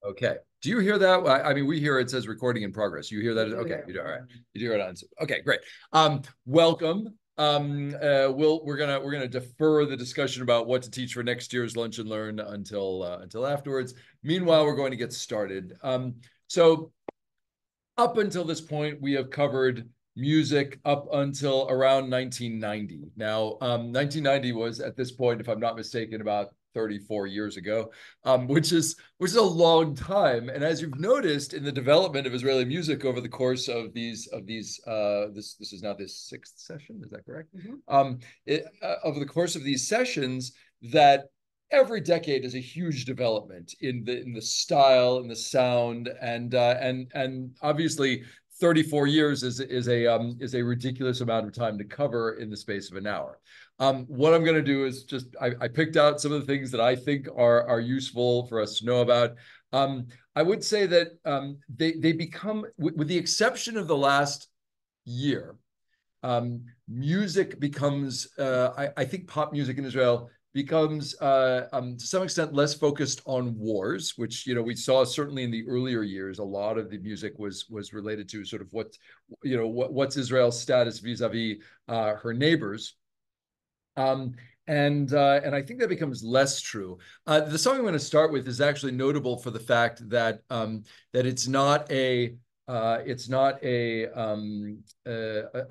Okay. Do you hear that? I mean, we hear it says recording in progress. You hear that? do Okay, hear you do. All right. it. You do it on. Okay, great. Welcome. We're gonna defer the discussion about what to teach for next year's Lunch and Learn until afterwards. Meanwhile, we're going to get started. So up until this point, we have covered music up until around 1990. Now, 1990 was at this point, if I'm not mistaken, about 34 years ago, which is a long time. And as you've noticed in the development of Israeli music over the course of this is now the sixth session, is that correct? Over the course of these sessions, that every decade is a huge development in the style and the sound and obviously 34 years is a ridiculous amount of time to cover in the space of an hour. What I'm going to do is just I picked out some of the things that I think are useful for us to know about. I would say that they become, with the exception of the last year, music becomes, I think pop music in Israel becomes to some extent less focused on wars, which we saw certainly in the earlier years. A lot of the music was related to sort of what's Israel's status vis-a-vis her neighbors. And I think that becomes less true. The song I'm going to start with is actually notable for the fact that it's not a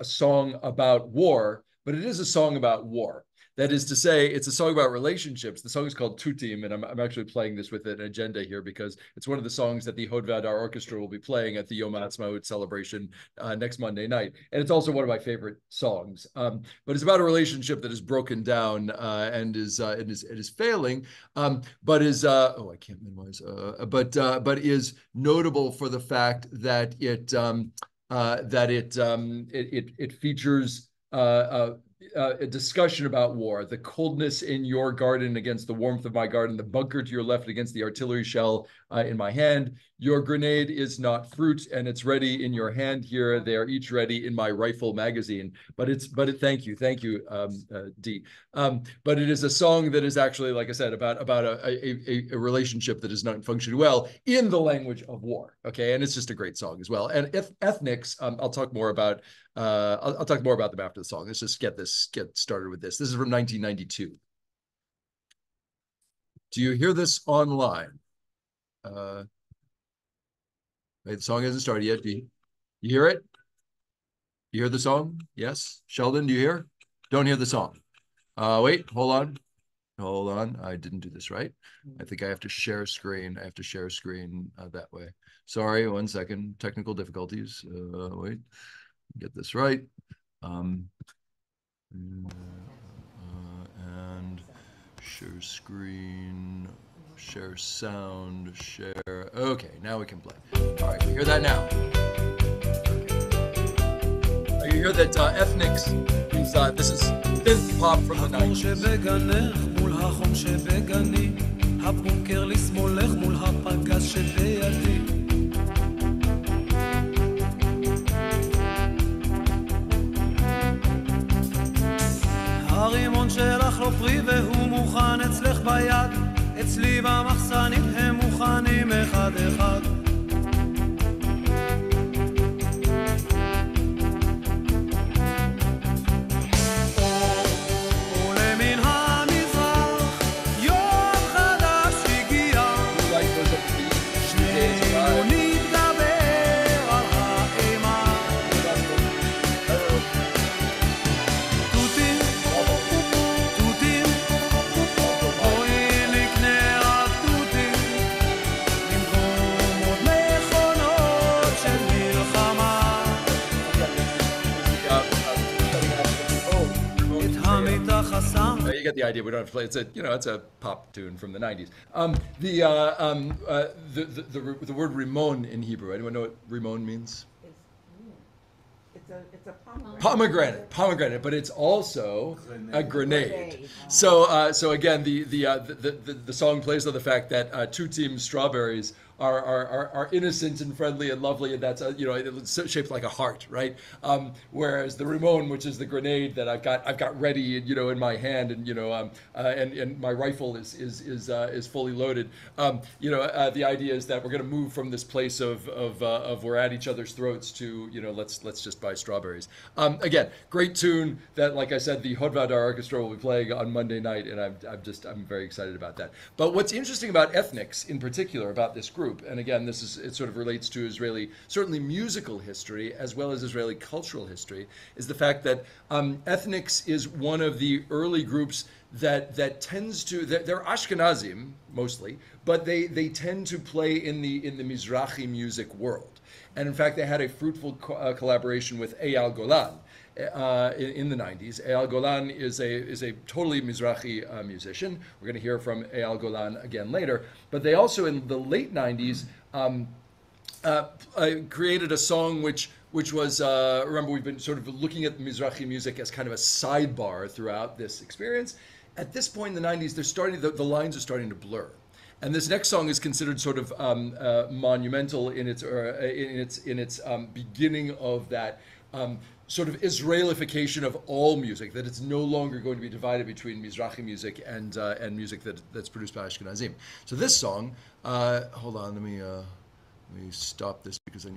song about war, but it is a song about war. That is to say, it's a song about relationships. The song is called Tutim, and I'm actually playing this with an agenda here because it's one of the songs that the Hod V'Adar Orchestra will be playing at the Yom HaAtzmaut celebration next Monday night. And it's also one of my favorite songs. But it's about a relationship that is broken down and is failing, but is I can't minimize, but is notable for the fact that it features a discussion about war, the coldness in your garden against the warmth of my garden, the bunker to your left against the artillery shell in my hand. Your grenade is not fruit, and it's ready in your hand here. They are each ready in my rifle magazine. Thank you, D. But it is a song that is actually, like I said, about a relationship that is not functioning well in the language of war. Okay, and it's just a great song as well. And ethnics, I'll talk more about. I'll talk more about them after the song. Let's just get started with this. This is from 1992. Do you hear this online? Wait, the song hasn't started yet. You hear it? You hear the song? Yes. Sheldon, do you hear? Don't hear the song. Wait, hold on. Hold on. I didn't do this right. I think I have to share screen. I have to share screen that way. Sorry, 1 second. Technical difficulties. Wait. Get this right. And share screen, share sound, share. Okay, now we can play. All right, you hear that now? You hear that Ethnics is this is synth pop from the 90s. הרימון שלך לא פרי והוא מוכן אצלך ביד, אצלי במחסנים הם מוכנים אחד אחד. ולמן המזרח יום חדש הגיע, שנינו נתגבר על האימה. You get the idea. We don't have to play. It's a pop tune from the 90s. The word rimon in Hebrew. Anyone know what rimon means? It's a pomegranate, but it's also a grenade. So again, the song plays on the fact that Tutim strawberries are innocent and friendly and lovely, and that's it's shaped like a heart, right? Whereas the Rimon, which is the grenade that I've got ready, in my hand, and my rifle is fully loaded. The idea is that we're going to move from this place of we're at each other's throats to let's just buy strawberries. Again, great tune that, like I said, the Hodvadar Orchestra will be playing on Monday night, and I'm very excited about that. But what's interesting about Ethnics in particular, about this group, and again, it sort of relates to Israeli, certainly musical history as well as Israeli cultural history, is the fact that Ethnics is one of the early groups that tends to, they're Ashkenazim mostly, but they tend to play in the Mizrahi music world. And in fact, they had a fruitful collaboration with Eyal Golan in the 90s. Eyal Golan is a totally Mizrahi musician. We're going to hear from Eyal Golan again later. But they also, in the late 90s, created a song which was, remember, we've been sort of looking at Mizrahi music as kind of a sidebar throughout this experience. At this point in the 90s, the lines are starting to blur. And this next song is considered sort of monumental in its beginning of that sort of Israelification of all music, that it's no longer going to be divided between Mizrahi music and music that's produced by Ashkenazim. So this song, hold on, let me stop this because I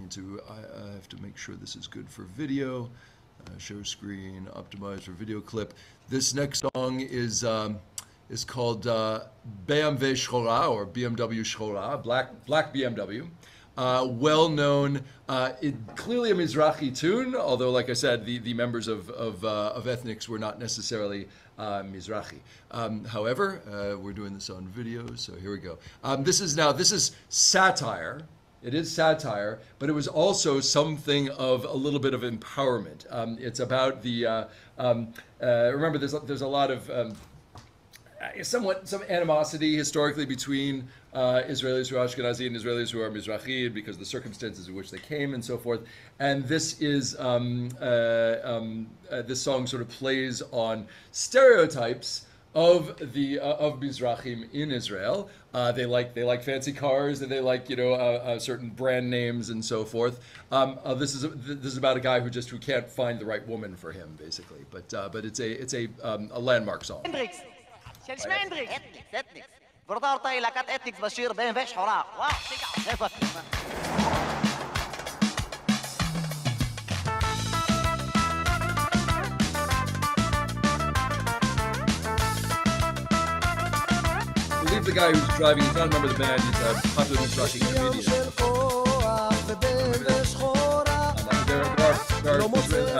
have to make sure this is good for video. Share screen, optimize for video clip. This next song is called BMW Shchora, or BMW Shchora, black BMW. Well known, clearly a Mizrahi tune, although, like I said, the members of Ethnics were not necessarily Mizrahi. However, we're doing this on video, so here we go. This is satire. It is satire, but it was also something of a little bit of empowerment. It's about the remember, there's a lot of some animosity historically between Israelis who are Ashkenazi and Israelis who are Mizrahi, because of the circumstances in which they came and so forth. And this is this song sort of plays on stereotypes of Mizrahim in Israel. They like fancy cars, and they like certain brand names and so forth. This is about a guy who can't find the right woman for him, basically. But it's a landmark song. של שמי הנדריקס. אתניקס. ורדה אותה היא להקת אתניקס בשיר BMW שחורה. וואו, שיגע, איפה את? I believe the guy who's driving, he's not a member of the band, he's a popular Mizrahi comedian. There are Mizrahi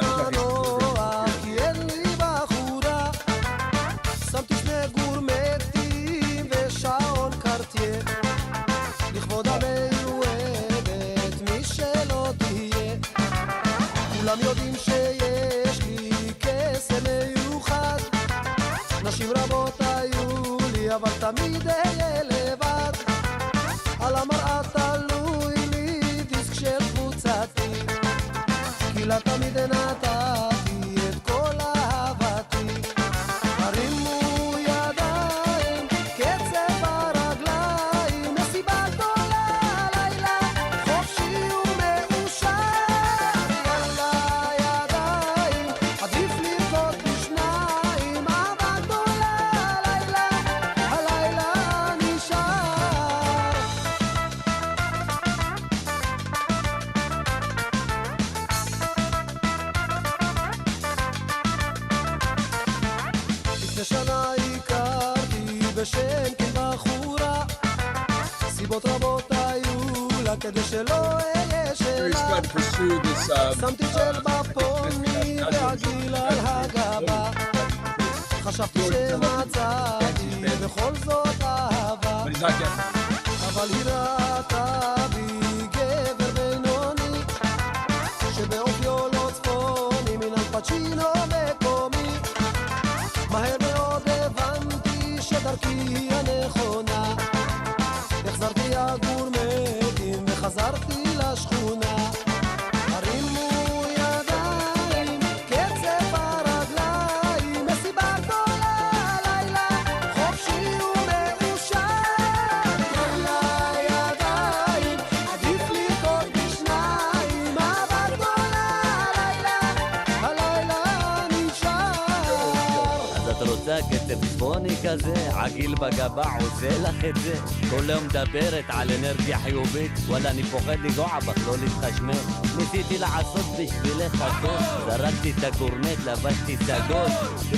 כולם יודעים שיש לי קסם מיוחד, נשים רבות היו לי אבל תמיד אהיה לבד, על המראה תלוי לי דיסק של קבוצתי, כי לה תמיד נתתי את כל אהבתי, הרימו ידיים, קצב הרגליים, מסיבה גדולה לילה, חופשי ומאושר, שנה הכרתי בשם כבחורה, סיבות רבות היו לה כדי שלא אהיה שלה, שמתי של בפוני והגיל על הגבה, חשבתי שמצאתי בכל זאת אהבה, אבל היא ראתה בי גבר בינוני, שבאופיו לא צפוני מן אלפצ'ינו מקומי, מהר מאוד הבנתי שדרכי הנכונה, החזרתי הגור מתים וחזרתי לשכונה, הרימו ידיים, קצב הרגליים, מסיבה גדולה לילה, חופשי ומאושר, יאללה ידיים עושה קצב צפוני כזה, עגיל בגבה עושה לך את זה. כל יום מדברת על אנרגיה חיובית, וואלה אני פוחד לגוע בך, לא להתחשמל. ניסיתי לעשות בשבילך הכל, זרקתי את הקורנט, לבשתי סגול,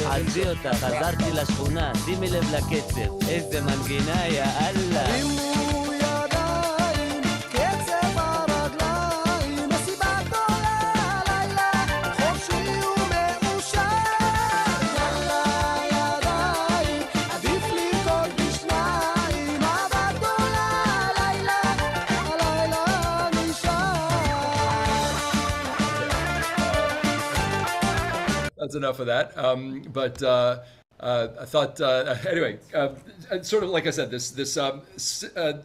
חזי אותה, חזרתי לשכונה, שימי לב לקצב, איזה מנגינה יא אללה. That's enough of that. But I thought anyway. Sort of like I said, this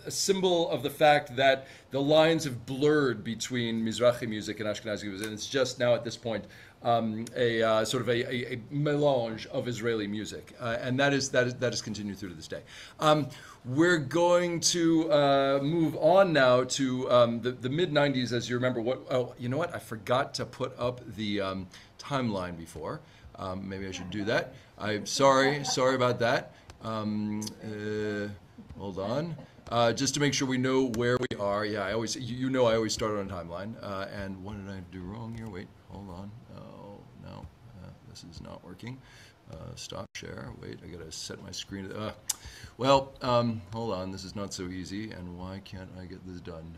symbol of the fact that the lines have blurred between Mizrahi music and Ashkenazi music, and it's just now at this point a sort of a melange of Israeli music, and that is continued through to this day. We're going to move on now to the mid '90s. As you remember, you know what? I forgot to put up the timeline before. Maybe I should do that. I'm sorry about that. Hold on. Just to make sure we know where we are. Yeah, I always start on a timeline. And what did I do wrong here? Wait, hold on. Oh, no, this is not working. Stop share. Wait, I gotta set my screen. Well, hold on. This is not so easy. And why can't I get this done?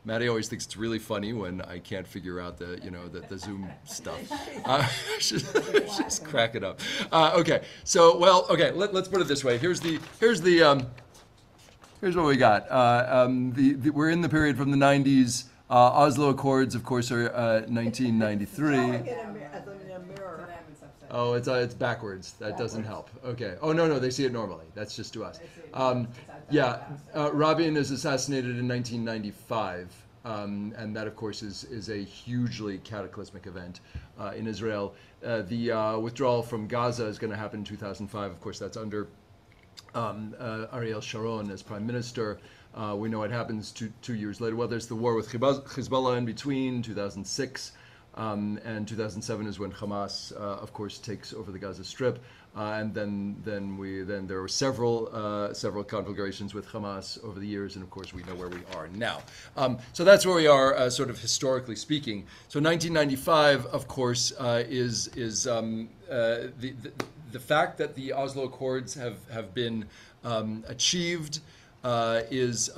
Maddie always thinks it's really funny when I can't figure out the Zoom stuff. Just crack it up. Okay. So, let's put it this way. Here's what we got. We're in the period from the 90s. Oslo Accords, of course, are 1993. Oh, it's backwards. That doesn't help. Okay. Oh, no, they see it normally. That's just to us. Rabin is assassinated in 1995, and that, of course, is a hugely cataclysmic event in Israel. The withdrawal from Gaza is going to happen in 2005. Of course, that's under Ariel Sharon as prime minister. We know what happens 2 years later. Well, there's the war with Hezbollah in between, 2006. And 2007 is when Hamas, of course, takes over the Gaza Strip, and then there were several conflagrations with Hamas over the years, and of course we know where we are now. So that's where we are, sort of historically speaking. So 1995, of course, is the fact that the Oslo Accords have been achieved is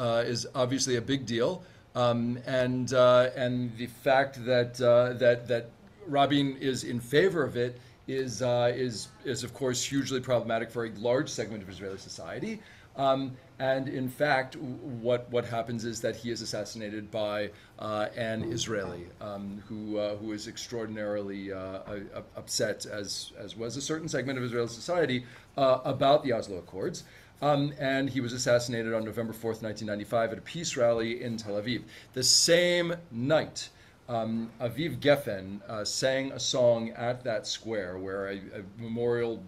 obviously a big deal. And the fact that Rabin is in favor of it is of course hugely problematic for a large segment of Israeli society. And in fact, what happens is that he is assassinated by an Israeli who is extraordinarily upset, as was a certain segment of Israeli society, about the Oslo Accords. And he was assassinated on November 4th, 1995 at a peace rally in Tel Aviv. The same night, Aviv Geffen sang a song at that square where a memorial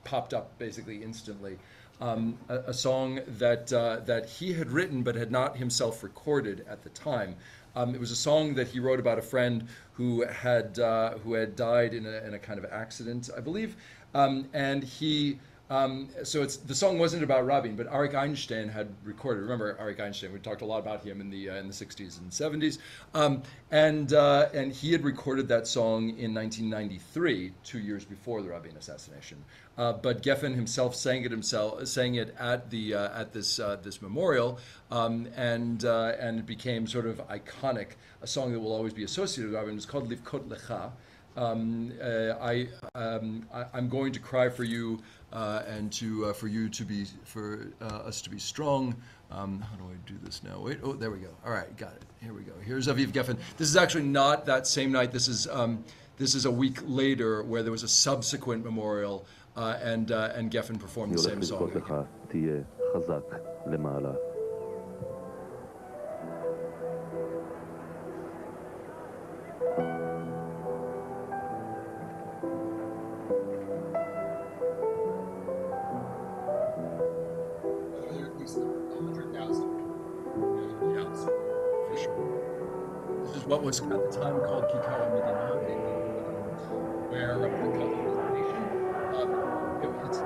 popped up basically instantly. A song that he had written but had not himself recorded at the time. It was a song that he wrote about a friend who had died in a kind of accident, I believe, and he. So the song wasn't about Rabin, but Arik Einstein had recorded. Remember Arik Einstein? We talked a lot about him in the 60s and 70s, and he had recorded that song in 1993, 2 years before the Rabin assassination. But Geffen himself sang it at this memorial, and it became sort of iconic, a song that will always be associated with Rabin. It's called Livkot Lecha. I'm going to cry for you, and for us to be strong. How do I do this now? Wait, oh, there we go. All right, got it. Here we go. Here's Aviv Geffen. This is actually not that same night. This is a week later, where there was a subsequent memorial, and Geffen performed the same song. What was at the time called Kikar Medina, where the Catholic nation, it's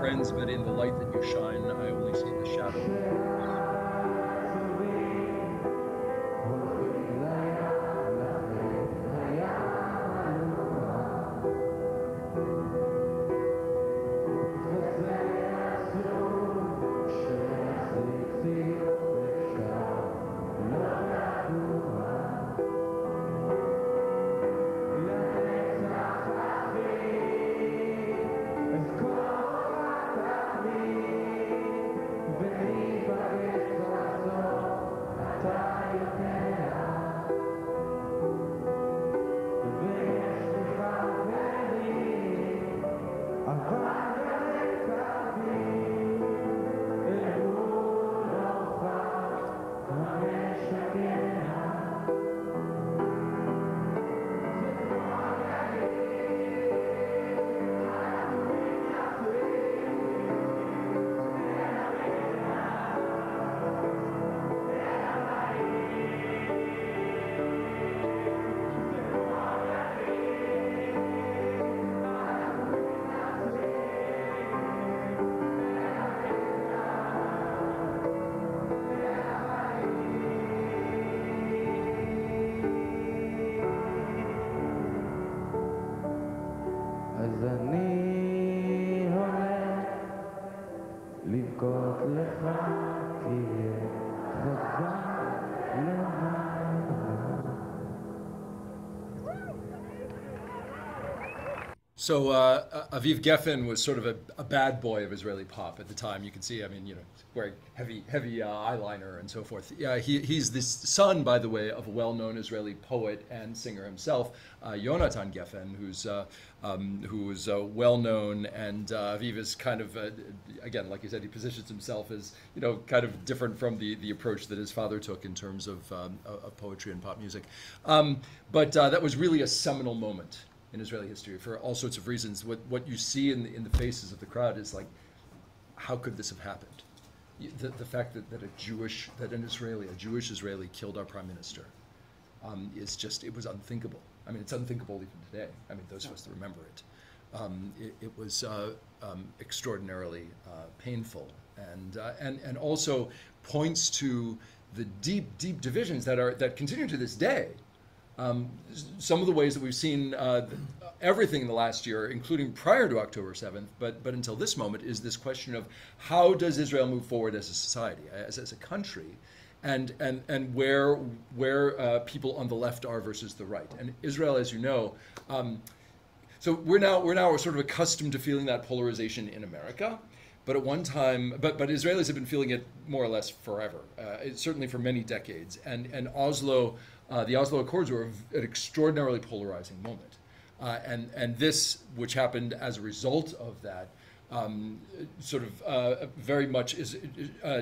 friends, but in the light that you shine, I only see the shadow. So Aviv Geffen was sort of a bad boy of Israeli pop at the time. You can see, I mean, wearing heavy eyeliner and so forth. He's the son, by the way, of a well-known Israeli poet and singer himself, Yonatan Geffen, who was well-known, and Aviv is kind of, again, like you said, he positions himself as, kind of different from the approach that his father took in terms of poetry and pop music. But that was really a seminal moment in Israeli history for all sorts of reasons. What you see in the faces of the crowd is like, how could this have happened? The fact that a Jewish Israeli killed our prime minister is just, it was unthinkable. I mean, it's unthinkable even today. I mean, those of us that remember it. It was extraordinarily painful, and also points to the deep divisions that continue to this day. Some of the ways that we've seen everything in the last year, including prior to October 7th, but until this moment, is this question of how does Israel move forward as a society, as a country, and where people on the left are versus the right. And Israel, as you know, so we're now sort of accustomed to feeling that polarization in America. But at one time, but Israelis have been feeling it more or less forever, certainly for many decades. And Oslo, the Oslo Accords were an extraordinarily polarizing moment. And this, which happened as a result of that, very much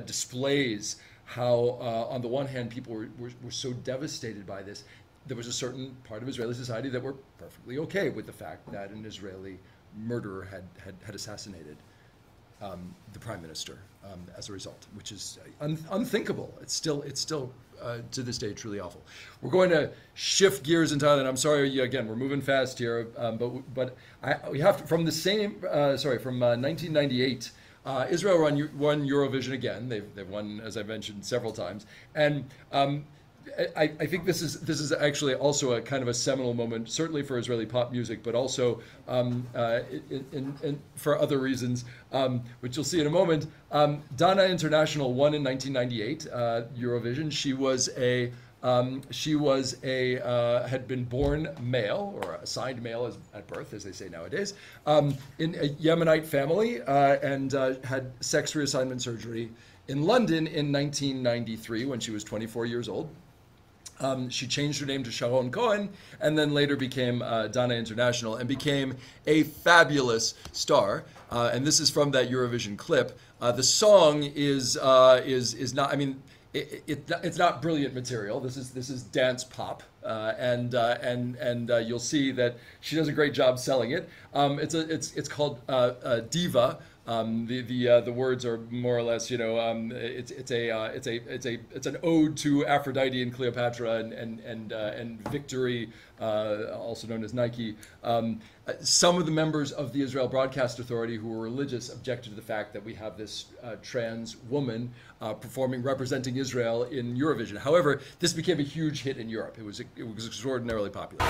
displays how, on the one hand, people were so devastated by this. There was a certain part of Israeli society that were perfectly okay with the fact that an Israeli murderer had assassinated the prime minister as a result, which is unthinkable. It's still to this day truly awful. We're going to shift gears entirely, and I'm sorry again, we're moving fast here, but we have to, from 1998. Israel won Eurovision again. They've won, as I mentioned, several times, and I think this is actually also a kind of a seminal moment, certainly for Israeli pop music, but also for other reasons, which you'll see in a moment. Dana International won in 1998 Eurovision. She had been born male, or assigned male at birth, as they say nowadays, in a Yemenite family, and had sex reassignment surgery in London in 1993 when she was 24 years old. She changed her name to Sharon Cohen, and then later became Dana International, and became a fabulous star. And this is from that Eurovision clip. The song is not. I mean, it's not brilliant material. This is dance pop, and you'll see that she does a great job selling it. It's called Diva The words are more or less, it's an ode to Aphrodite and Cleopatra and victory, also known as Nike. Some of the members of the Israel Broadcast Authority who were religious objected to the fact that we have this trans woman representing Israel in Eurovision. However, this became a huge hit in Europe. It was extraordinarily popular.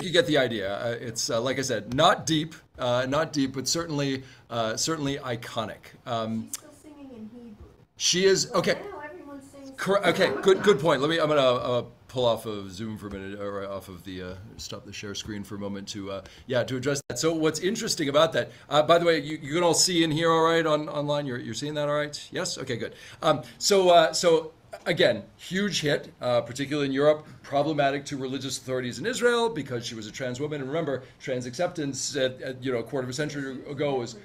You get the idea. It's like I said, not deep, but certainly iconic. She's still singing in Hebrew. She is okay. Now everyone sings. Okay, good point. I'm gonna pull off of Zoom for a minute, or off of the stop the share screen for a moment to address that. So what's interesting about that? By the way, you can all see and hear all right online. You're seeing that all right? Yes. Okay, good. So. Again, huge hit, particularly in Europe, problematic to religious authorities in Israel because she was a trans woman. And remember, trans acceptance, a quarter of a century ago was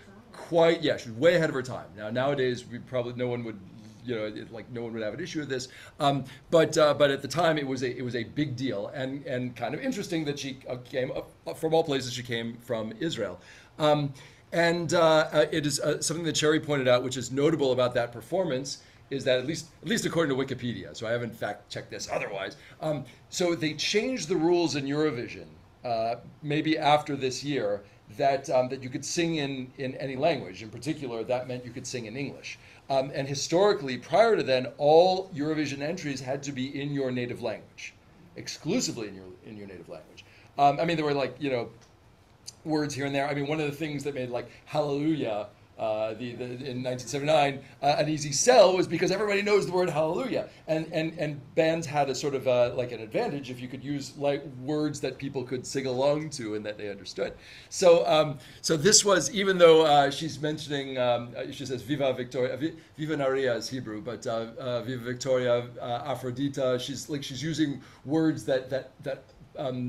she was way ahead of her time. Nowadays, no one would have an issue with this. But at the time, it was a big deal and kind of interesting that she came from all places. She came from Israel. It is something that Sherry pointed out, which is notable about that performance, is that at least according to Wikipedia, so I haven't fact checked this otherwise. So they changed the rules in Eurovision, maybe after this year, that you could sing in any language. In particular, that meant you could sing in English. And historically, prior to then, all Eurovision entries had to be in your native language, exclusively in your native language. There were words here and there. One of the things that made hallelujah. In 1979, an easy sell was because everybody knows the word hallelujah, and bands had a sort of an advantage if you could use words that people could sing along to and that they understood. So this was, even though she's mentioning, she says Viva Victoria, Viva Maria is Hebrew, but Viva Victoria, Aphrodita, she's using words that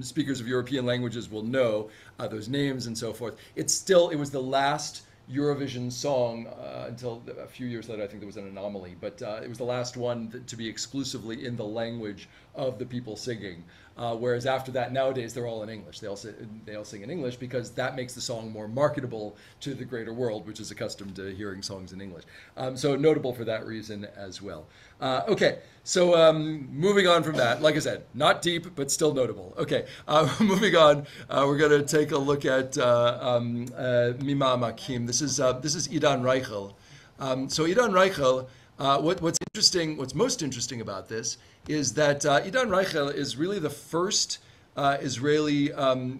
speakers of European languages will know, those names and so forth. It was the last Eurovision song until a few years later. I think there was an anomaly, but it was the last one to be exclusively in the language of the people singing. Whereas after that, nowadays they're all in English. They all sing in English because that makes the song more marketable to the greater world, which is accustomed to hearing songs in English. So notable for that reason as well. So moving on from that, like I said, not deep, but still notable. Okay, moving on, we're going to take a look at Mima Makim. This is Idan Reichel. So Idan Reichel, what's most interesting about this is that Idan Reichel is really the first Israeli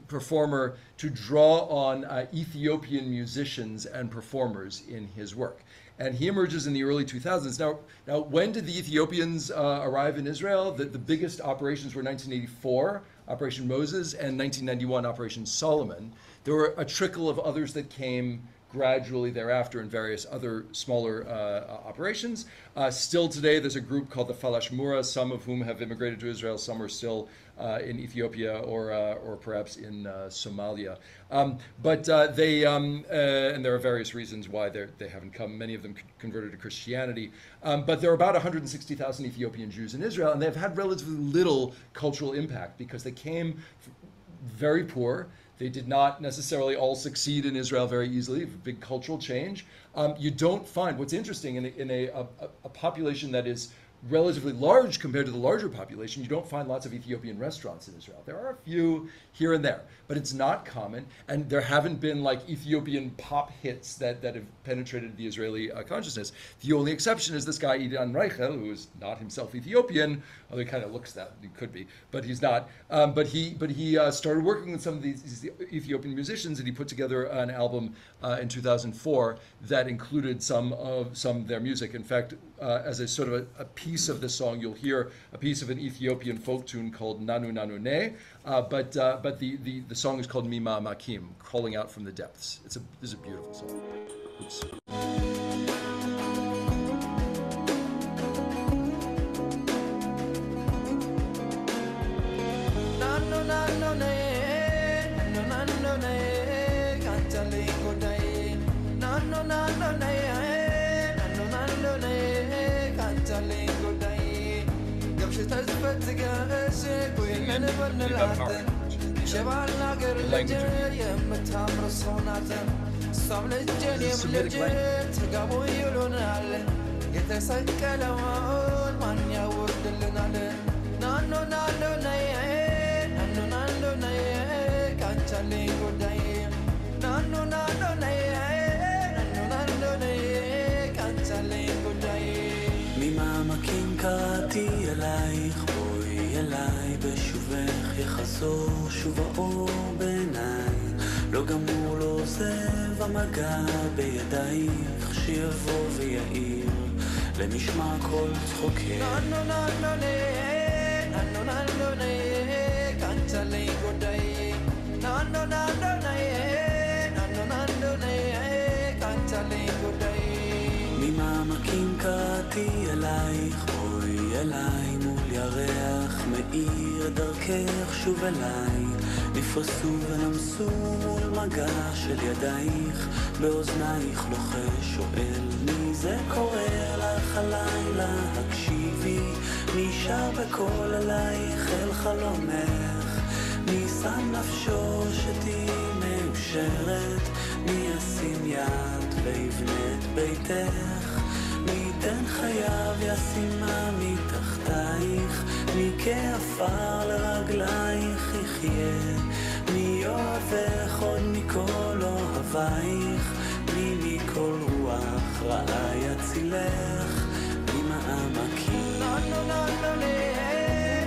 performer to draw on Ethiopian musicians and performers in his work. And he emerges in the early 2000s. Now, when did the Ethiopians arrive in Israel? The biggest operations were 1984, Operation Moses, and 1991, Operation Solomon. There were a trickle of others that came gradually thereafter in various other smaller operations. Still today, there's a group called the Falash Mura, some of whom have immigrated to Israel, some are still in Ethiopia or perhaps in Somalia. But they, and there are various reasons why they haven't come. Many of them converted to Christianity. But there are about 160,000 Ethiopian Jews in Israel, and they've had relatively little cultural impact because they came very poor. They did not necessarily all succeed in Israel very easily, big cultural change. You don't find, what's interesting, in a population that is relatively large compared to the larger population, you don't find lots of Ethiopian restaurants in Israel. There are a few here and there, but it's not common, and there haven't been like Ethiopian pop hits that have penetrated the Israeli consciousness. The only exception is this guy Idan Reichel, who is not himself Ethiopian, although he kind of looks that he could be, but he's not. But he started working with some of these Ethiopian musicians, and he put together an album in 2004 that included some of their music. In fact, as a sort of a piece of this song, you'll hear a piece of an Ethiopian folk tune called Nanu Nanu Ne, but the song is called Mima Makim, Crawling Out from the Depths. This is a beautiful song. Oops. ממעמקים קראתי אלייך, בואי אליי בשובך יחזור שוב האור בעיניי, לא גמור לא עוזב המגע בידייך, שיבוא ויעיר למשמע כל צחוקך. ננו ננו נה, ננו ננו נה, קנצלי גודאי, ננו ננו נה, ננו ננו נה, קנצלי גודאי. ממעמקים קראתי אלייך, בואי אליי מול ירח מאיר דרכך שוב אליי, נפרסו ונמסו מול מגע של ידייך, באוזנייך לוחש שואל מי זה קורא לך הלילה, הקשיבי מי שר בקול אלייך אל חלומך, מי שם נפשו שתהי מאושרת, מי ישים יד ויבנה את ביתך, מי ייתן חייו ישימה מתחתייך, מי כעפר לרגלייך יחיה, מי אוהבך עוד מכל אוהבייך, מי מכל רוח רעה יצילך, ממעמקים. ננו ננו נה,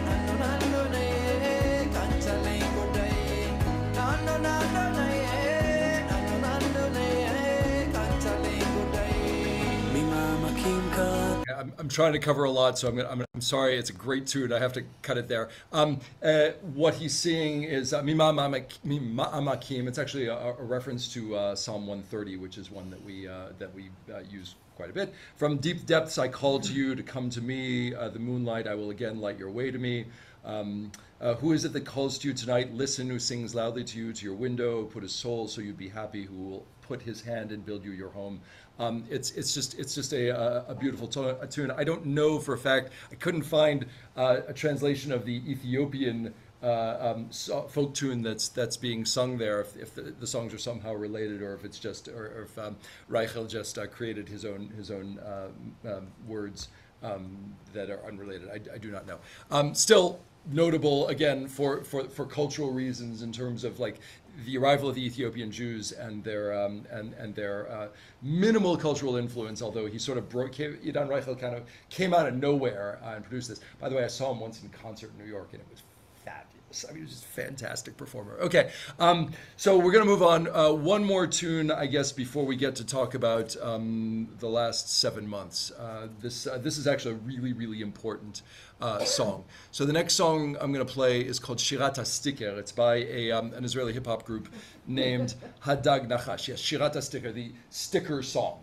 ננו ננו נה, קנצלי גודאי, ננו ננו נה, ננו ננו נה, קנצלי גודאי, ממעמקים קראתי. I'm trying to cover a lot, so I'm sorry. It's a great tune. I have to cut it there. What he's singing is Mima Amakim. It's actually a reference to Psalm 130, which is one that we use quite a bit. From deep depths I call to you to come to me. The moonlight, I will again light your way to me. Who is it that calls to you tonight? Listen, who sings loudly to you, to your window, put his soul so you'd be happy, who will put his hand and build you your home. It's just a beautiful tune. I don't know for a fact. I couldn't find a translation of the Ethiopian folk tune that's being sung there. If the songs are somehow related, or if it's just, or if Reichel just created his own words that are unrelated. I do not know. Still notable again for cultural reasons in terms of like the arrival of the Ethiopian Jews and their minimal cultural influence, although he sort of Idan Reichel kind of came out of nowhere and produced this. By the way, I saw him once in concert in New York, and it was fabulous. I mean, he was just a fantastic performer. Okay, so we're going to move on. One more tune, I guess, before we get to talk about the last 7 months. This is actually a really, really important song. So the next song I'm going to play is called Shirat HaSticker. It's by an Israeli hip-hop group named Hadag Nachash. Yes, Shirat HaSticker, the sticker song.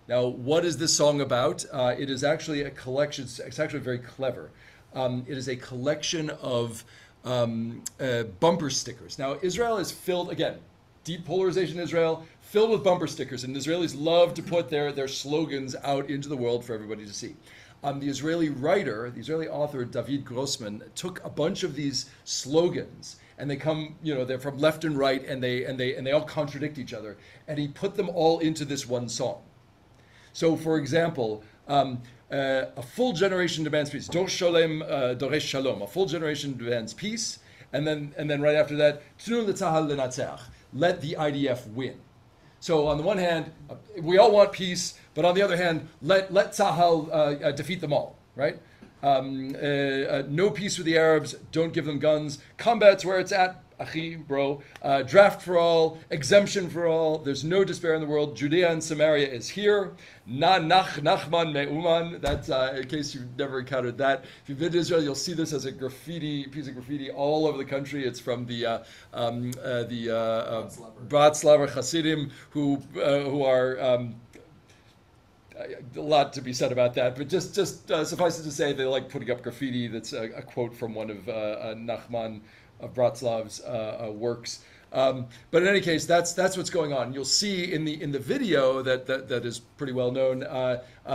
Now, what is this song about? It is actually a collection. It's actually very clever. It is a collection of bumper stickers. Now, Israel is filled, again, deep polarization in Israel, filled with bumper stickers, and Israelis love to put their slogans out into the world for everybody to see. The Israeli writer, the Israeli author David Grossman, took a bunch of these slogans, and they come, they're from left and right, and they all contradict each other, and he put them all into this one song. So, for example, a full generation demands peace. Dor Sholem Doresh Shalom. A full generation demands peace, and then right after that, Tnu l'Tzahal l'Natzeach. Let the IDF win. So on the one hand, we all want peace, but on the other hand, let Tzahal defeat them all. Right? No peace with the Arabs. Don't give them guns. Combat's where it's at. Achi, bro. Draft for all, exemption for all. There's no despair in the world. Judea and Samaria is here. Nachman me'uman. That's in case you've never encountered that. If you've been to Israel, you'll see this as a piece of graffiti all over the country. It's from the Bratslaver Hasidim, who are a lot to be said about that, but just suffice it to say they like putting up graffiti. That's a quote from one of Nachman of Bratislav's works. But in any case, that's what's going on. You'll see in the video that is pretty well known.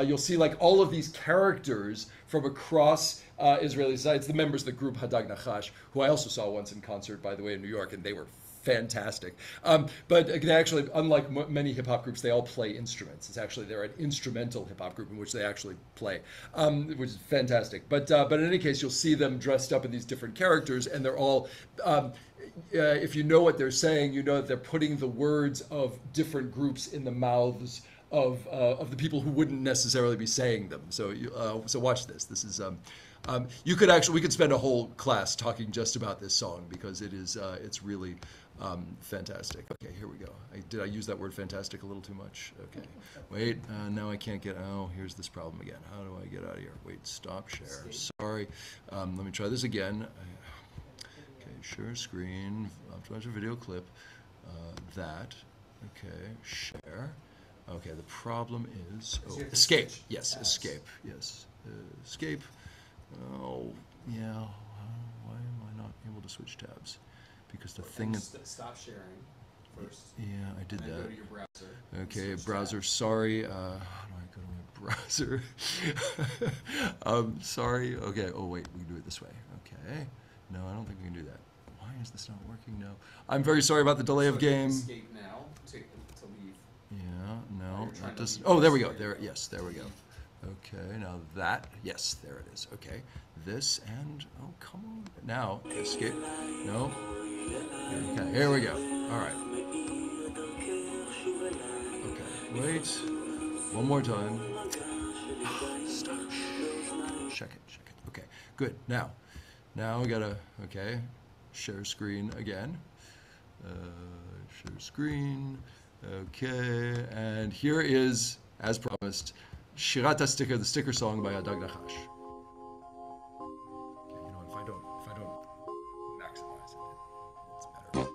You'll see like all of these characters from across Israeli sites, the members of the group Hadag Nachash, who I also saw once in concert, by the way, in New York, and they were fantastic. But they actually, unlike many hip-hop groups, they all play instruments. They're an instrumental hip-hop group in which they actually play, which is fantastic. But in any case, you'll see them dressed up in these different characters, and they're all, if you know what they're saying, you know that they're putting the words of different groups in the mouths of the people who wouldn't necessarily be saying them. So watch this. This is we could spend a whole class talking just about this song because it's really fantastic. Okay, here we go. Did I use that word fantastic a little too much? Okay. Wait, now I can't get, here's this problem again. How do I get out of here? Wait, stop share. Sorry. Let me try this again. Okay, share screen, optimize your video clip. That. Okay, share. Okay, the problem is, escape. Yes, escape. Yes, escape. Oh, yeah. Why am I not able to switch tabs? Because the thing is... Stop sharing first. Yeah, I did that. Go to your browser. Okay, browser, sorry. How do I go to my browser? Sorry. Okay, oh wait, we can do it this way. Okay. No, I don't think we can do that. Why is this not working now? I'm very sorry about the delay of game. Escape now to leave. Yeah, no. That doesn't... Oh, there we go. Yes, there we go. Okay, now that, yes, there it is. Okay, this and, oh, come on. Now, escape. No. Okay, here we go. All right. Okay, wait. One more time. Stop. Check it. Okay, good. Now we gotta, okay, share screen again. Share screen. Okay, and here is, as promised, Shirat HaSticker, the sticker song by Hadag Nachash. Okay, you know, if I don't maximize it, it's better.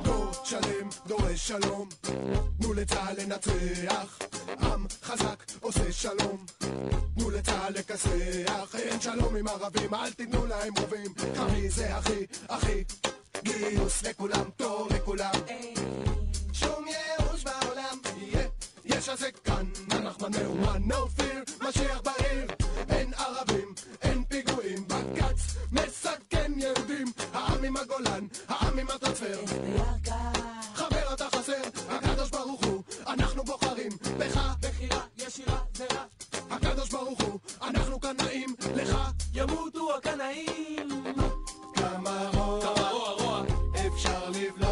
דור שלם דורש שלום, תנו לצה"ל לנצח, עם חזק עושה שלום, תנו לצה"ל לכסח, אין שלום עם ערבים, אל תיתנו להם רובים, אחי זה אחי, גיוס לכולם, תור לכולם, שום ייאוש בעולם, יש הזה כאן, אנחנו מאומן, no fear, משיח בעיר, אין ערבים, אין פיגועים, בקץ מסכן יהודים, העם עם הגולן, העם עם הטרנספר, חבר אתה חסר, הקדוש ברוך הוא, אנחנו בוחרים בך, בחירה ישירה זרה, הקדוש ברוך הוא, אנחנו קנאים לך, ימותו הקנאים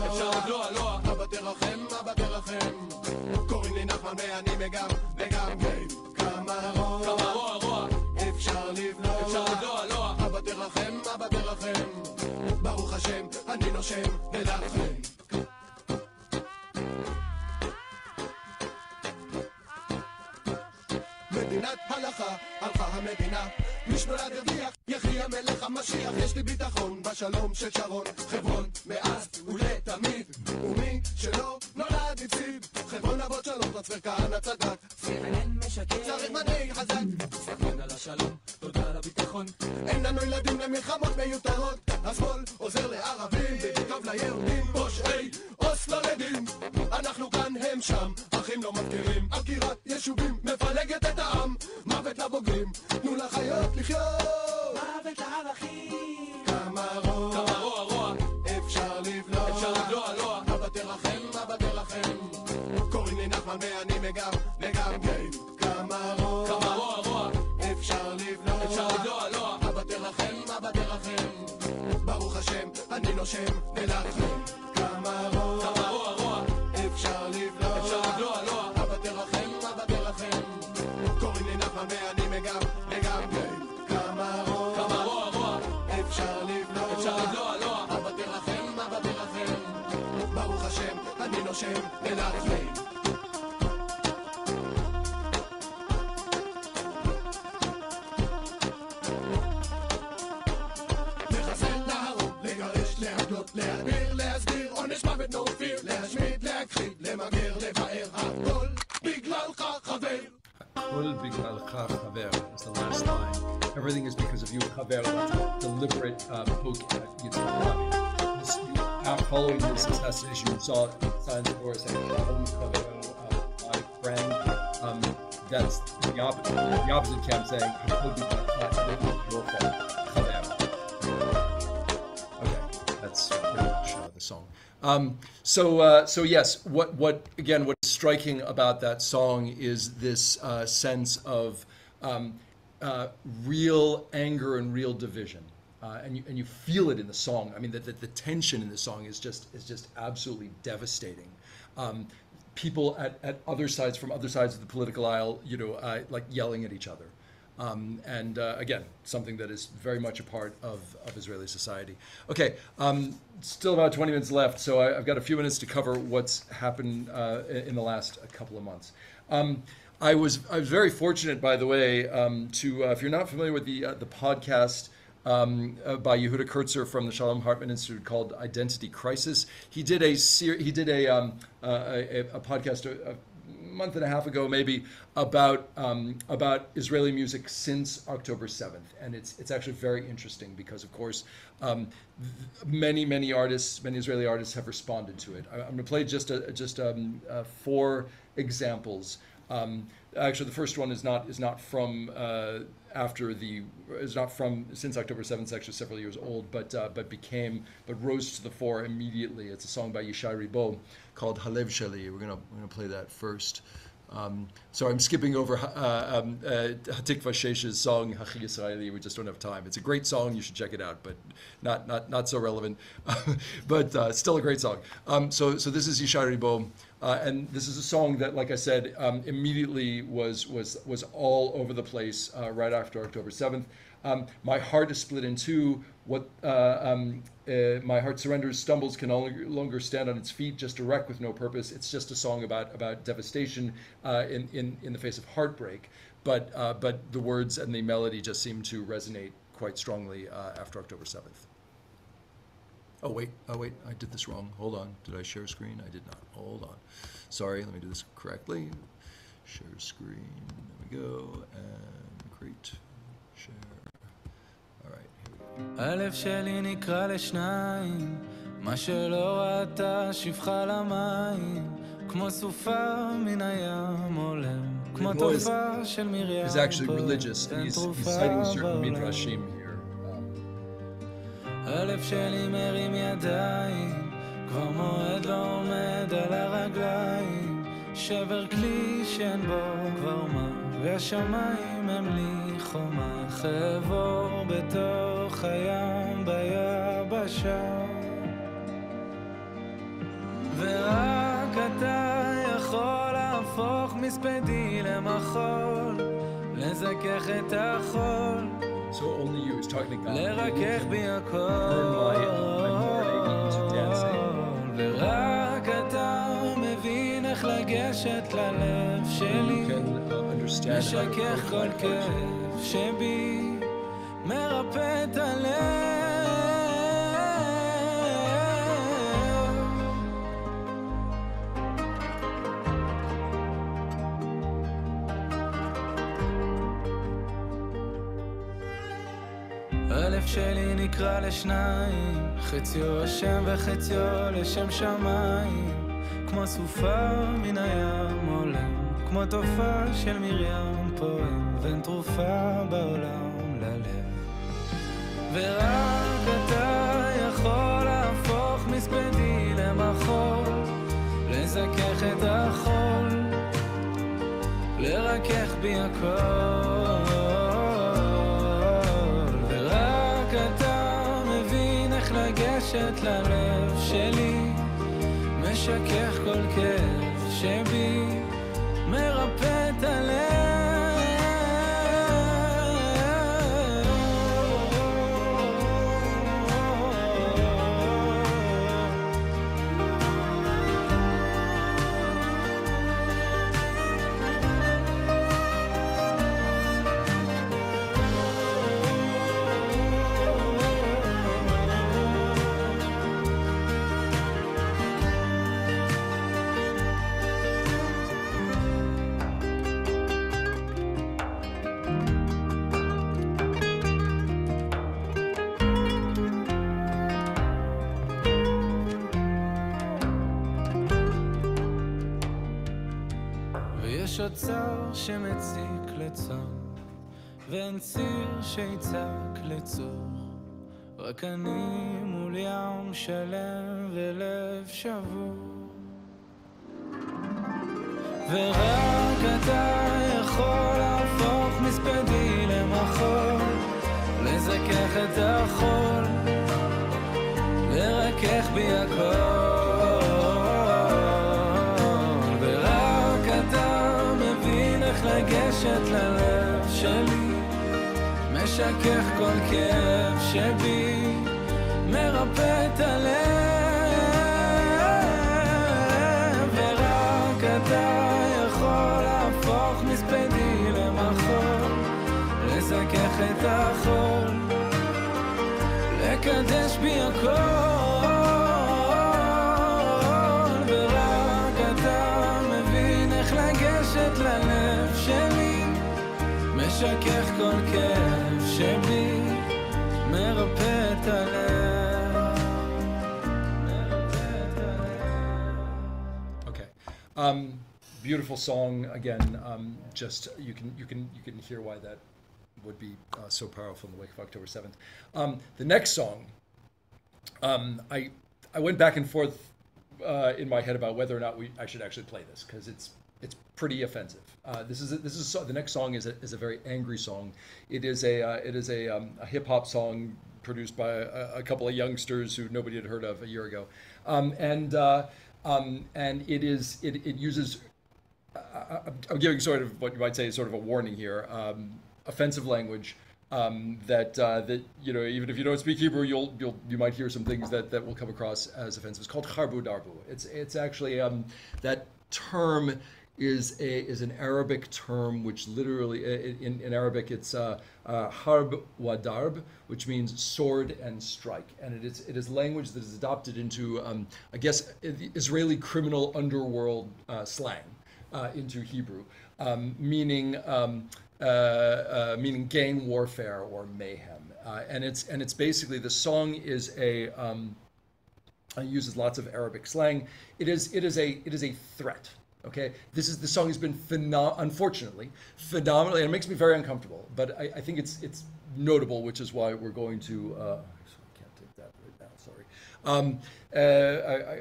אפשר לבלוע, לוע, אבא תרחם, אבא תרחם. קוראים לי נחמן ואני מגמגם. כמה רוע, אפשר לבלוע, לוע, אבא תרחם, אבא תרחם. ברוך השם, אני נושם ולרחם. מדינת הלכה, הלכה המדינה. מי שנולד הרוויח, יחי המלך המשיח. יש לי ביטחון בשלום של שרון. חברון מאז ולתמיד. ומי שלא נולד הפסיד. חברון אבות שלום, תצפר כהנא צדק. CNN משקר, צריך מנהיג חזק. סכן על השלום, תודה על הביטחון. אין לנו ילדים למלחמות מיותרות. השמאל עוזר לערבים, ובטוב ליהודים. פושעי אוסלו לדין. אנחנו כאן, הם שם, אחים לא מפקירים. עקירת יישובים מפלגת את העם. מוות לבוגרים, תנו לחיות לחיות. מוות לערכים. כמה רוע, אפשר לבלוע, לוע, אבא תרחם, אבא תרחם. קוראים לי נחמן ואני מגמגם. כמה רוע, אפשר לבלוע, לוע, אבא תרחם, אבא תרחם. ברוך השם, אני נושם ולרחם. כמה רוע, אפשר לבלוע, לוע, אבא תרחם, אבא תרחם. קוראים לי נחמן ואני מגמגם. כמה רוע, אפשר לבלוע, לוע, אבא תרחם, אבא תרחם. ברוך השם, אני נושם ולרחם. לחסל, להרוג, לגרש, להגלות, להדביר, להסדיר, עונש מוות no fear, להשמיד, להכחיד, למגר, לבאר, הכל בגללך חבר. הכל בגללך חבר. That's the last line. Everything is because of you, חבר. That's a deliberate poke at Yitzhak Rabin. Following this assassination, you saw signs of war saying, my friend. That's the opposite camp saying, your fault, חבר. Okay, that's pretty much the song. So yes, what is striking about that song is this sense of real anger and real division, and you feel it in the song. I mean, the tension in the song is just absolutely devastating. People at other sides, from other sides of the political aisle, like yelling at each other. And again, something that is very much a part of Israeli society. Okay, still about 20 minutes left, so I've got a few minutes to cover what's happened in the last couple of months. I was very fortunate, by the way, to if you're not familiar with the podcast by Yehuda Kurtzer from the Shalom Hartman Institute called Identity Crisis, he did a podcast a month and a half ago, maybe, about Israeli music since October 7th, and it's actually very interesting because, of course, many Israeli artists have responded to it. I'm going to play just 4 examples. Actually, the first one is not from since October 7th. It's actually several years old, but rose to the fore immediately. It's a song by Yishai Ribo called Halev Sheli. We're gonna play that first. So I'm skipping over Hatikva Shesh's song Hachi Yisraeli. We just don't have time. It's a great song. You should check it out, but not so relevant. But still a great song. So this is Yishai Ribo, and this is a song that, like I said, immediately was all over the place right after October 7th. My heart is split in two. My heart surrenders, stumbles, can no longer stand on its feet, just a wreck with no purpose. It's just a song about devastation in the face of heartbreak. But the words and the melody just seem to resonate quite strongly after October 7th. Oh wait, I did this wrong. Hold on. Did I share screen? I did not. Hold on. Sorry, let me do this correctly. Share screen. There we go. And create. Share. All right, here we go. הלב שלי נקרא לשניים, מה שלא ראתה שפחה למים, כמו סופה מן הים עולם, כמו תופעה של מרים. Is actually religious, and he's citing certain midrashim here. הלב שלי מרים ידיים, כבר מועד לא עומד על הרגליים, שבר כלי שאין בו כבר מה, והשמיים הם לי חומה, חבור בתוך הים ביבשה. מספדי למחול, לזכך את החול, So only you is talking to God. לרכך בי Turn הכל, my mourning into dancing. ורק אתה מבין איך לגשת ללב You שלי, can understand how to משכך כל put my heart. כאב שבי, מרפא את הלב. הלב שלי נקרא לשניים, חציו השם וחציו לשם שמיים, כמו סופה מן הים עולם, כמו תופעה של מרים פועם, ואין תרופה בעולם ללב. ורק אתה יכול להפוך מספדי למחול, לזכך את החול, לרכך בי הכל. ורק אתה מבין איך לגשת ללב שלי, משכך כל כאב שבי, מרפא את הלב. ויש אוצר שמציק לצום, ואין ציר שיצק לצור, רק אני מול ים שלם ולב שבור. ורק אתה יכול להפוך מספדי למחול, לזכך את החול, לרכך בי הכל. לגשת ללב שלי, משכך כל כאב שבי, מרפא את הלב. ורק אתה יכול להפוך מספדי למחול, לזכך את החול, לקדש בי הכל. ורק אתה מבין איך לגשת ללב שלי, משכך כל כאב שבי, מרפא את הלב. Okay. Beautiful song again. Just you can hear why that would be so powerful in the wake of October 7th. The next song, I went back and forth in my head about whether or not I should actually play this, because it's pretty offensive. The next song is a very angry song. It is a hip hop song produced by a couple of youngsters who nobody had heard of a year ago, and it uses. I'm giving sort of what you might say is sort of a warning here. Offensive language. That you know, even if you don't speak Hebrew, you might hear some things that will come across as offensive. It's called harbu darbu. It's actually that term is an Arabic term which literally in Arabic it's harb wa darb, which means sword and strike, and it is language that is adopted into I guess the Israeli criminal underworld slang into Hebrew, meaning gang warfare or mayhem, and it's basically, the song is uses lots of Arabic slang. It is a threat. Okay, the song has been unfortunately phenomenally, and it makes me very uncomfortable. But I think it's notable, which is why we're going to. I can't take that right now. Sorry.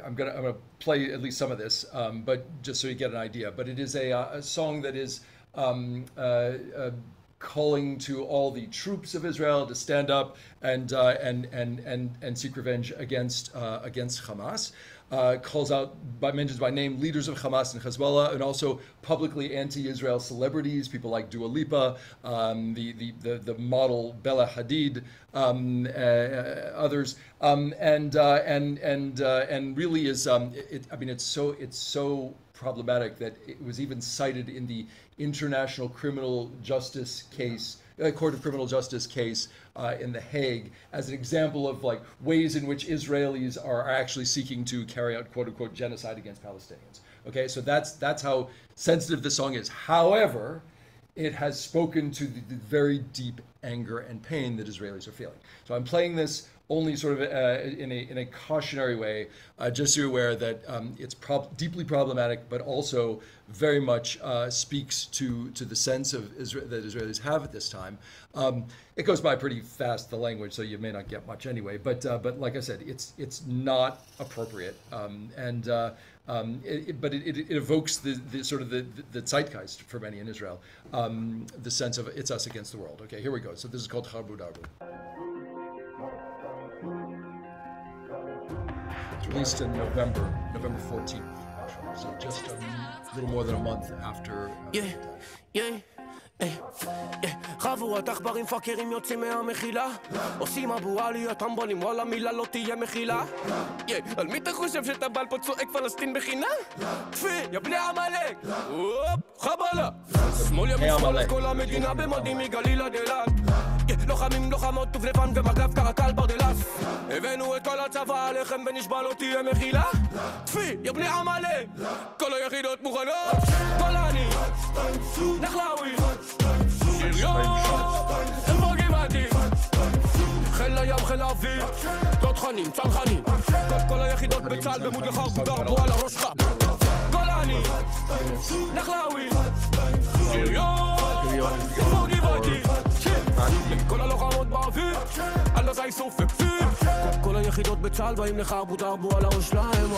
I'm gonna play at least some of this, but just so you get an idea. But it is a song that is calling to all the troops of Israel to stand up and seek revenge against Hamas. calls out, mentions by name leaders of Hamas and Hezbollah, and also publicly anti-Israel celebrities, people like Dua Lipa, the model Bella Hadid, others, and really is it's so problematic that it was even cited in the International Criminal Justice case, Court of Criminal Justice case in The Hague, as an example of like ways in which Israelis are actually seeking to carry out quote unquote genocide against Palestinians. Okay, so that's how sensitive this song is. However, it has spoken to the very deep anger and pain that Israelis are feeling. So I'm playing this only sort of in a cautionary way, just so you're aware that it's deeply problematic, but also very much speaks to the sense of that Israelis have at this time. It goes by pretty fast, the language, so you may not get much anyway. But like I said, it's not appropriate, but it evokes the sort of the zeitgeist for many in Israel, the sense of it's us against the world. Okay, here we go. So this is called Harbu Darbu. It's released in November 14th, actually. So just a little more than a month after. חבורת עכברים פאקרים יוצאים מהמחילה עושים אבו עליות טמבונים וואלה מילה לא תהיה מחילה על מי אתה חושב שאתה בעל פה צועק פלסטין בחינה? תפי, יא בני עמלק חבלה שמאל ימין שמאל כל המדינה במדים מגליל עד אילת לוחמים לוחמות טוב לבן ומגלב קרקל ברדלס הבאנו את כל הצבא עליכם ונשבע לא תהיה מחילה תפי, יא בני עמלק כל היחידות מוכנות גולני נחלאווי שריון הם גבעתי חיל הים חיל האוויר תותחנים צנחנים כל היחידות בצה"ל במוד לך גודר בו על הראש שלך גולני נחלאווי שריון הם גבעתי כל הלוחמות באוויר על הזי סוף וכפיר כל היחידות בצה"ל באים לך גודר בו על הראש שלהם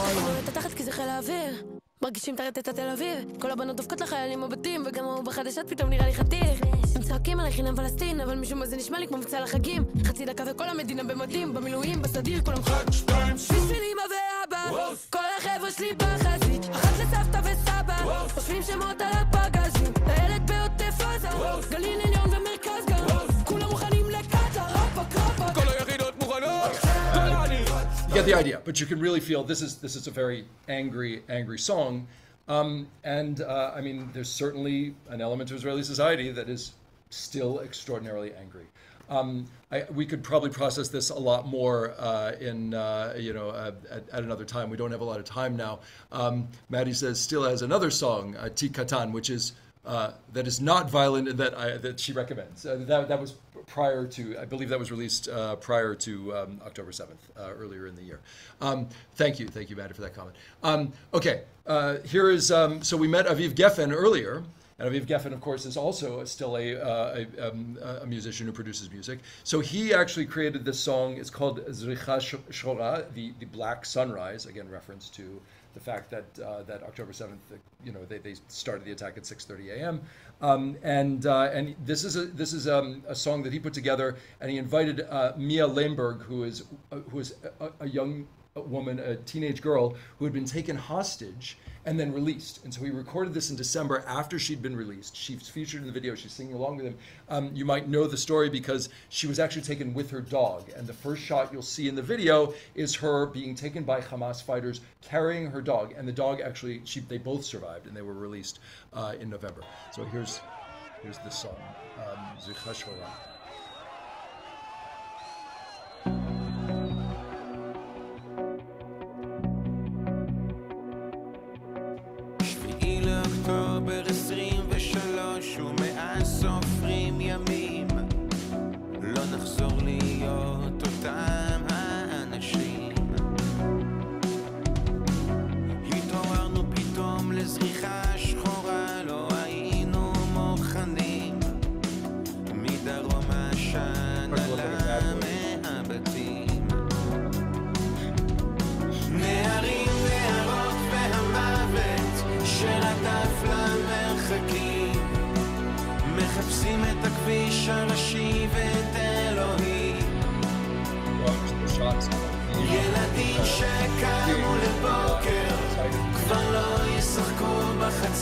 אתה תחת כי זה חיל האוויר מרגישים תרדת תל אביב כל הבנות דופקות לחיילים בבתים וגם הוא בחדשות פתאום נראה לי חתיך הם צועקים עליי חינם פלסטין אבל משום מה זה נשמע לי כמו מבצע לחגים חצי דקה וכל המדינה במדים במילואים בסדיר כולם בשביל אמא ואבא כל החבר'ה שלי בחזית אחת לסבתא וסבא חושבים שמות על הפגזים לילד בעוטף עזה גליל עליון ומרכז גם כולם מוכנים לקטה רפק כל היחידות מוכנות You get the idea, but you can really feel this is a very angry song, I mean there's certainly an element of Israeli society that is still extraordinarily angry. We could probably process this a lot more at another time. We don't have a lot of time now. Maddie says still has another song, Tik Katan, which is that is not violent and that she recommends. That was prior to, I believe that was released prior to October 7th, earlier in the year. Thank you, Maddie, for that comment. Okay, here is, so we met Aviv Geffen earlier, and Aviv Geffen, of course, is also still a musician who produces music. So he actually created this song. It's called Zricha Shora, the Black Sunrise, again, reference to the fact that that October 7th, they started the attack at 6:30 a.m. And this is a song that he put together, and he invited Mia Lemberg, who is a young woman, a teenage girl who had been taken hostage and then released. And so he recorded this in December after she'd been released. She's featured in the video. She's singing along with him. You might know the story because she was actually taken with her dog. And the first shot you'll see in the video is her being taken by Hamas fighters carrying her dog. And the dog actually, they both survived and they were released in November. So here's this song, Zricha Shora. אוקטובר 23 ומאז סופרים ימים לא נחזור להיות אותם האנשים התעוררנו פתאום לזריחה שחורה לא היינו מוכנים מדרום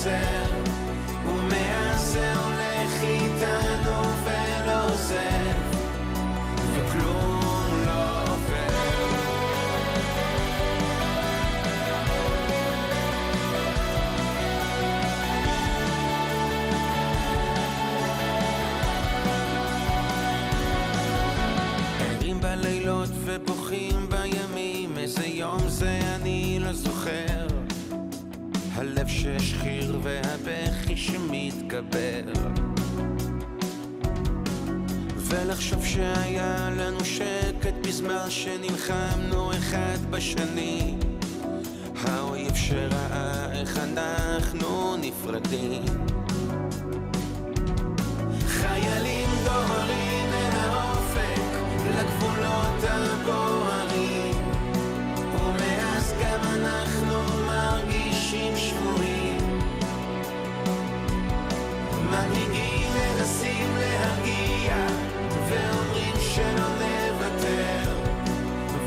עוצר, ומאז זה הולך איתנו ולא עוזב, וכלום לא עובר. ערים בלילות ובוכים בימים, איזה יום זה אני לא זוכר, הלב ששחיר והבכי שמתגבר, ולחשוב שהיה לנו שקט בזמן שנלחמנו אחד בשני, האויב שראה איך אנחנו נפרדים, חיילים דוהרים אל האופק לגבולות הבוערים, ומאז גם אנחנו מרגישים שבורים, מנהיגים מנסים להרגיע ואומרים שלא נוותר,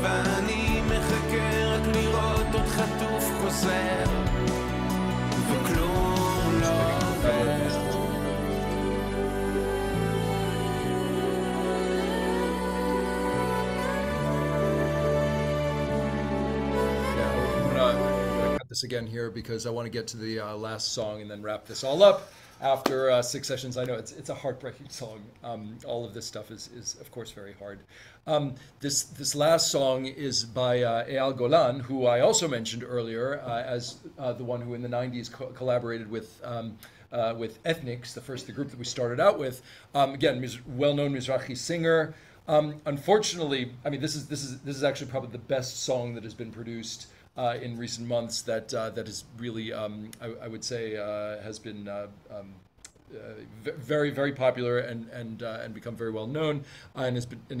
ואני מחכה רק לראות עוד חטוף חוזר, וכלום לא עובר. This again here because I want to get to the last song and then wrap this all up after 6 sessions. I know it's a heartbreaking song. All of this stuff is of course very hard. This last song is by Eyal Golan, who I also mentioned earlier as the one who in the 90s collaborated with Ethnics, the group that we started out with. Again, well-known Mizrahi singer. Unfortunately, I mean this is actually probably the best song that has been produced in recent months that is really I would say has been very, very popular and become very well known and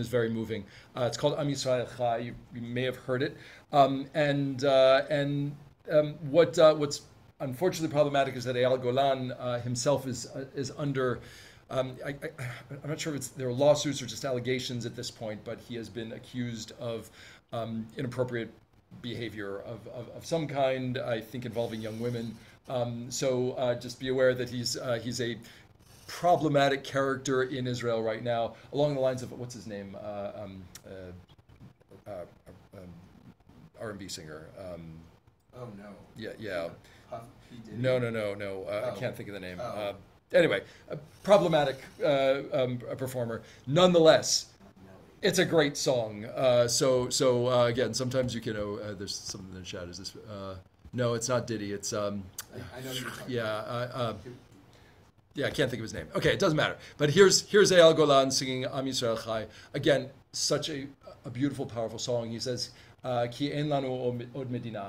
is very moving. It's called Am Yisrael Chai. You may have heard it. What's unfortunately problematic is that Eyal Golan himself is under. I'm not sure if there are lawsuits or just allegations at this point, but he has been accused of inappropriate behavior of some kind, I think involving young women. So just be aware that he's a problematic character in Israel right now, along the lines of what's his name, R&B singer. Oh no. Yeah. Puff P. Diddy? No. I can't think of the name. Anyway, a problematic performer. Nonetheless, it's a great song. So again, sometimes you can. There's something in the chat. Is this? No, it's not Diddy. It's I know you're talking yeah, I can't think of his name. Okay, it doesn't matter. But here's Eyal Golan singing Am Yisrael Chai. Again, such a beautiful, powerful song. He says, "Ki en lanu od medina."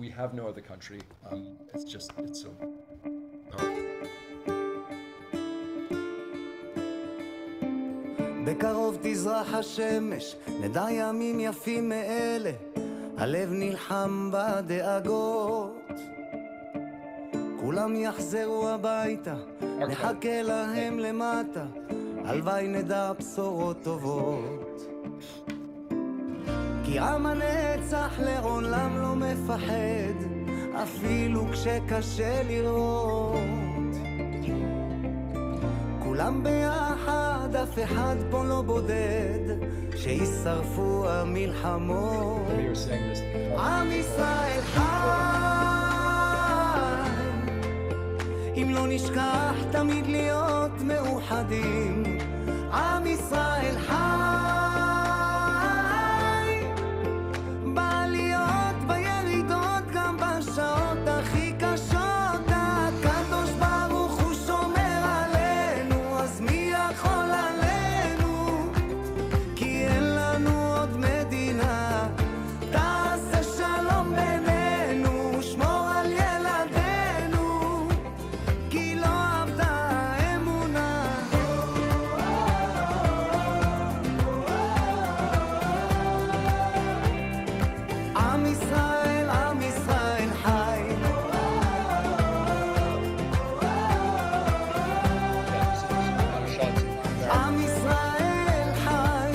We have no other country. It's so powerful. בקרוב תזרח השמש, נדע ימים יפים מאלה, הלב נלחם בדאגות. כולם יחזרו הביתה, נחכה להם למטה, הלוואי נדע בשורות טובות. כי עם הנצח לעולם לא מפחד, אפילו כשקשה לראות. כולם ביחד, אף אחד פה לא בודד, שישרפו המלחמות. עם ישראל חי, אם לא נשכח תמיד להיות מאוחדים. עם ישראל חי, בעליות בירידות גם בשעות הכי קשות. הקדוש ברוך הוא שומר עלינו, אז מי יכול עלינו? כי אין לנו עוד מדינה. תעשה שלום בינינו, שמור על ילדינו, כי לא עבדה האמונה. עם ישראל, עם ישראל חי. עם ישראל חי.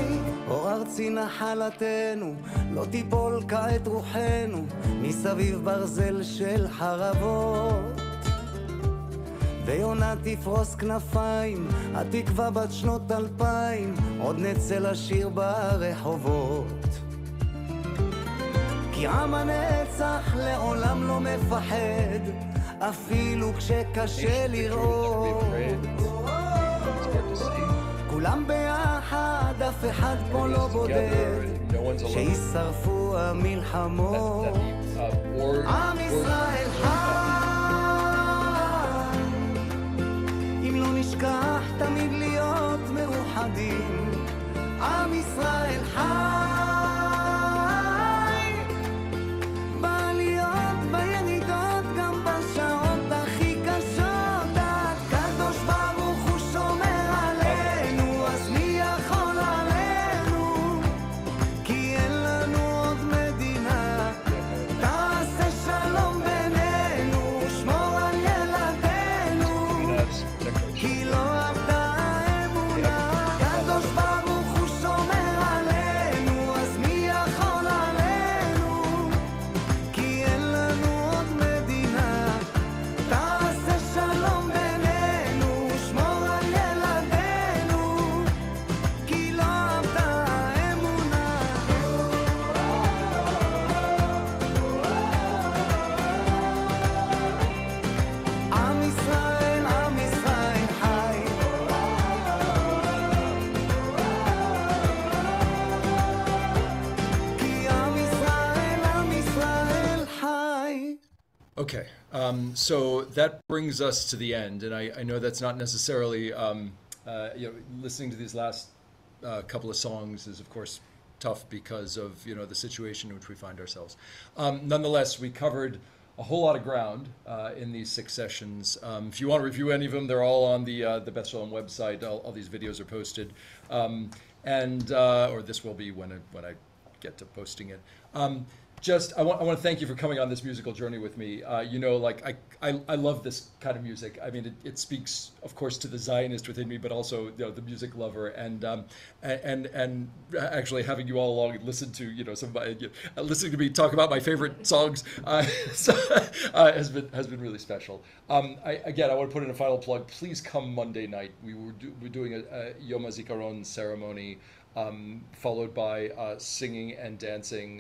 אור ארצי נחלתנו, לא תיפול כעת רוחנו, מסביב ברזל של חרבות. ויונה תפרוס כנפיים, התקווה בת שנות 2000, עוד נצא לשיר ברחובות. כי עם הנצח לעולם לא מפחד, אפילו כשקשה לראות. כולם ביחד, אף אחד פה לא בודד, שישרפו המלחמות. עם ישראל חי, אם לא נשכח תמיד להיות מאוחדים. עם ישראל חי, בעליות בירידות, גם בשעות הכי קשות. הקדוש ברוך הוא שומר עלינו, אז מי יכול עלינו? כי אין לנו עוד מדינה. תעשה שלום בינינו, שמור על ילדינו, כי לא עבדה האמונה. הקדוש ברוך הוא שומר עלינו, אז מי יכול עלינו? כי אין לנו עוד מדינה. תעשה שלום בינינו, שמור על ילדינו, כי לא עבדה האמונה. עם ישראל, עם ישראל חי. כי עם ישראל חי. Okay, so that brings us to the end, and I know that's not necessarily, listening to these last couple of songs is of course tough because of the situation in which we find ourselves. Nonetheless, we covered a whole lot of ground in these 6 sessions. If you want to review any of them, they're all on the Beth Shalom website. All these videos are posted, or this will be when I get to posting it. I want to thank you for coming on this musical journey with me. I love this kind of music. I mean, it speaks, of course, to the Zionist within me, but also the music lover, and actually having you all along and listen to listening to me talk about my favorite songs has been really special. I want to put in a final plug. Please come Monday night. We're doing a Yom HaZikaron ceremony, followed by singing and dancing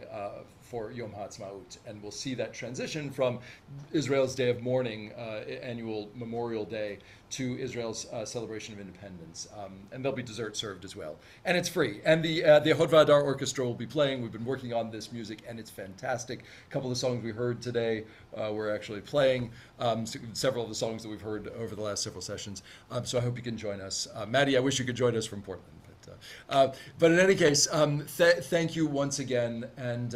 for Yom HaAtzmaut, and we'll see that transition from Israel's Day of Mourning, annual Memorial Day, to Israel's celebration of independence, and there'll be dessert served as well, and it's free. And the Hod V'Adar Orchestra will be playing. We've been working on this music, and it's fantastic. A couple of the songs we heard today, we're actually playing. Several of the songs that we've heard over the last several sessions. So I hope you can join us. Maddie, I wish you could join us from Portland. But in any case, thank you once again, and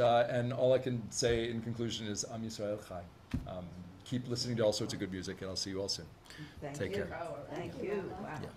all I can say in conclusion is Am Yisrael Chai. Keep listening to all sorts of good music, and I'll see you all soon. Take care. Thank you. Wow. Yeah.